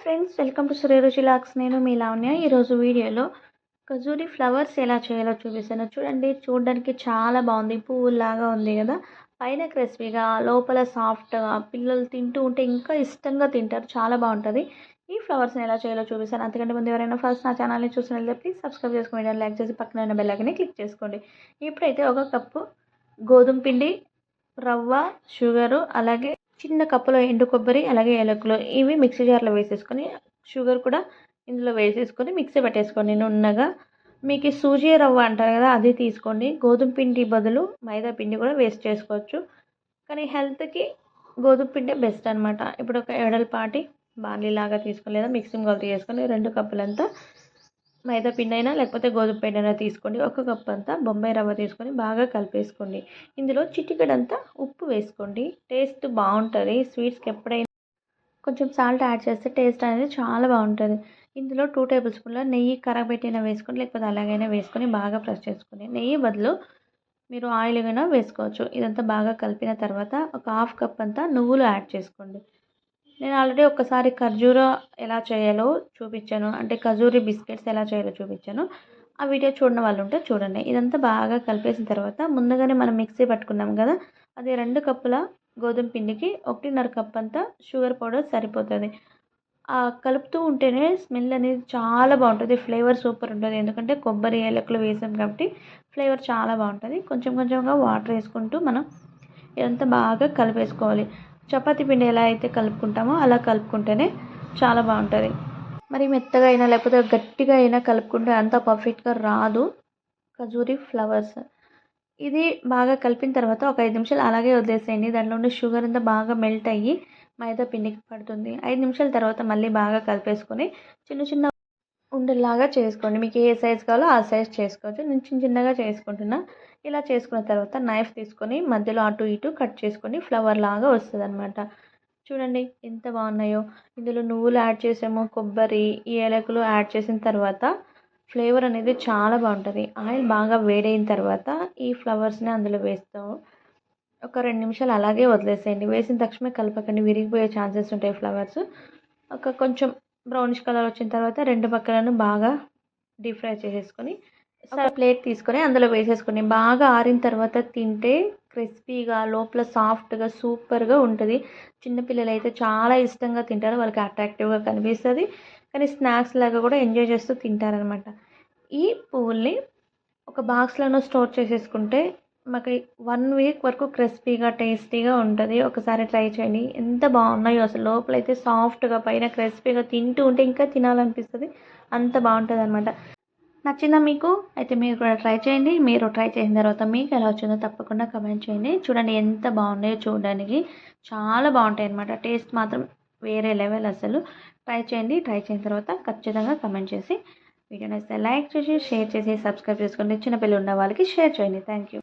Friends, welcome to Sriruchi లాక్స్. నేను మీ లావణ్య. ఈరోజు వీడియోలో ఖజూరి ఫ్లవర్స్ ఎలా చేయాలో చూపిస్తాను. చూడడానికి చాలా బాగుంది, పువ్వులాగా ఉంది కదా. పైన క్రిస్పీగా, లోపల సాఫ్ట్గా, పిల్లలు తింటూ ఉంటే ఇంకా ఇష్టంగా తింటారు. చాలా బాగుంటుంది. ఈ ఫ్లవర్స్ని ఎలా చేయాలో చూపిస్తాను. అంతకంటే ముందు ఎవరైనా ఫస్ట్ నా ఛానల్ని చూసినట్లయితే ప్లీజ్ సబ్స్క్రైబ్ చేసుకోండి, లైక్ చేసి పక్కన ఉన్న బెల్ ఐకాన్ని క్లిక్ చేసుకోండి. ఇప్పుడైతే ఒక కప్పు గోధుమ పిండి, రవ్వ, షుగరు, అలాగే చిన్న కప్పులో ఎండు కొబ్బరి, అలాగే ఏలకులు ఇవి మిక్సీ జార్లో వేసేసుకొని, షుగర్ కూడా ఇందులో వేసేసుకొని మిక్సీ పెట్టేసుకోండి నున్నగా. మీకు సూజీ రవ్వ అంటారు కదా, అది తీసుకోండి. గోధుమ పిండి బదులు మైదా పిండి కూడా వేస్ట్ చేసుకోవచ్చు, కానీ హెల్త్కి గోధుమ పిండి బెస్ట్ అనమాట. ఇప్పుడు ఒక ఎడల్పాటి బార్లీ లాగా తీసుకొని లేదా మిక్సింగ్ బౌల్ తీసుకొని 2 కప్పులంతా మైదా పిండి అయినా లేకపోతే గోధుమ పిండి అయినా తీసుకోండి. ఒక కప్ అంతా బొంబాయి రవ్వ తీసుకొని బాగా కలిపేసుకోండి. ఇందులో చిటికెడంతా ఉప్పు వేసుకోండి. టేస్ట్ బాగుంటుంది. స్వీట్స్కి ఎప్పుడైనా కొంచెం సాల్ట్ యాడ్ చేస్తే టేస్ట్ అనేది చాలా బాగుంటుంది. ఇందులో 2 టేబుల్ స్పూన్ల నెయ్యి కరగబెట్టిన వేసుకొని లేకపోతే అలాగైనా వేసుకొని బాగా ప్రెస్ చేసుకొని, నెయ్యి బదులు మీరు ఆయిల్ అయినా వేసుకోవచ్చు. ఇదంతా బాగా కలిపిన తర్వాత ఒక హాఫ్ కప్ అంతా నువ్వులు యాడ్ చేసుకోండి. నేను ఆల్రెడీ ఒకసారి ఖర్జూర ఎలా చేయాలో చూపించాను, అంటే ఖజూరి బిస్కెట్స్ ఎలా చేయాలో చూపించాను. ఆ వీడియో చూడని వాళ్ళు ఉంటే చూడండి. ఇదంతా బాగా కలిపేసిన తర్వాత ముందుగానే మనం మిక్సీ పట్టుకున్నాం కదా, అది 2 కప్పుల గోధుమ పిండికి 1.5 కప్ అంతా షుగర్ పౌడర్ సరిపోతుంది. కలుపుతూ ఉంటేనే స్మెల్ అనేది చాలా బాగుంటుంది, ఫ్లేవర్ సూపర్ ఉంటుంది. ఎందుకంటే కొబ్బరి ఏలకులు వేసాం కాబట్టి ఫ్లేవర్ చాలా బాగుంటుంది. కొంచెం కొంచెంగా వాటర్ వేసుకుంటూ మనం ఇదంతా బాగా కలిపేసుకోవాలి. చపాతీ పిండి ఎలా అయితే కలుపుకుంటామో అలా కలుపుకుంటేనే చాలా బాగుంటుంది. మరి మెత్తగా అయినా లేకపోతే గట్టిగా అయినా కలుపుకుంటే అంత పర్ఫెక్ట్గా రాదు ఖజూరి ఫ్లవర్స్. ఇది బాగా కలిపిన తర్వాత ఒక 5 నిమిషాలు అలాగే వదిలేసేయండి. దాంట్లో ఉండే షుగర్ అంతా బాగా మెల్ట్ అయ్యి మైదా పిండికి పడుతుంది. 5 నిమిషాల తర్వాత మళ్ళీ బాగా కలిపేసుకొని చిన్న చిన్న ఉండలాగా చేసుకోండి. మీకు ఏ సైజ్ కావాలో ఆ సైజ్ చేసుకోవచ్చు. నేను చిన్నగా చేసుకుంటున్నా. ఇలా చేసుకున్న తర్వాత నైఫ్ తీసుకొని మధ్యలో అటు ఇటు కట్ చేసుకొని ఫ్లవర్ లాగా వస్తుంది అనమాట. చూడండి ఎంత బాగున్నాయో. ఇందులో నువ్వులు యాడ్ చేసాము, కొబ్బరి, ఈ ఏలకులు యాడ్ చేసిన తర్వాత ఫ్లేవర్ అనేది చాలా బాగుంటుంది. ఆయిల్ బాగా వేడైన తర్వాత ఈ ఫ్లవర్స్ని అందులో వేస్తాము. ఒక 2 నిమిషాలు అలాగే వదిలేసేయండి. వేసిన తక్షణమే కలపకండి, విరిగిపోయే ఛాన్సెస్ ఉంటాయి ఫ్లవర్స్. ఒక కొంచెం బ్రౌనిష్ కలర్ వచ్చిన తర్వాత 2 పక్కలను బాగా డీప్ ఫ్రై చేసేసుకొని ప్లేట్ తీసుకొని అందులో వేసేసుకొని బాగా ఆరిన తర్వాత తింటే క్రిస్పీగా, లోపల సాఫ్ట్గా, సూపర్గా ఉంటుంది. చిన్నపిల్లలు అయితే చాలా ఇష్టంగా తింటారు, వాళ్ళకి అట్రాక్టివ్గా కనిపిస్తుంది. కానీ స్నాక్స్ లాగా కూడా ఎంజాయ్ చేస్తూ తింటారనమాట. ఈ పువ్వుల్ని ఒక బాక్స్లోనూ స్టోర్ చేసేసుకుంటే మాకు 1 వీక్ వరకు క్రిస్పీగా, టేస్టీగా ఉంటుంది. ఒకసారి ట్రై చేయండి. ఎంత బాగున్నాయో అసలు. లోపలైతే సాఫ్ట్గా, పైన క్రిస్పీగా, తింటూ ఉంటే ఇంకా తినాలనిపిస్తుంది. అంత బాగుంటుంది అనమాట. నచ్చిందా మీకు? అయితే మీరు కూడా ట్రై చేయండి. మీరు ట్రై చేసిన తర్వాత మీకు ఎలా వచ్చిందో తప్పకుండా కమెంట్ చేయండి. చూడండి ఎంత బాగున్నాయో, చూడడానికి చాలా బాగుంటాయి అనమాట. టేస్ట్ మాత్రం వేరే లెవెల్ అసలు. ట్రై చేయండి. ట్రై చేసిన తర్వాత ఖచ్చితంగా కమెంట్ చేసి వీడియోని అయితే లైక్ చేసి, షేర్ చేసి, సబ్స్క్రైబ్ చేసుకోండి. చిన్నపిల్లలు ఉన్న వాళ్ళకి షేర్ చేయండి. Thank you.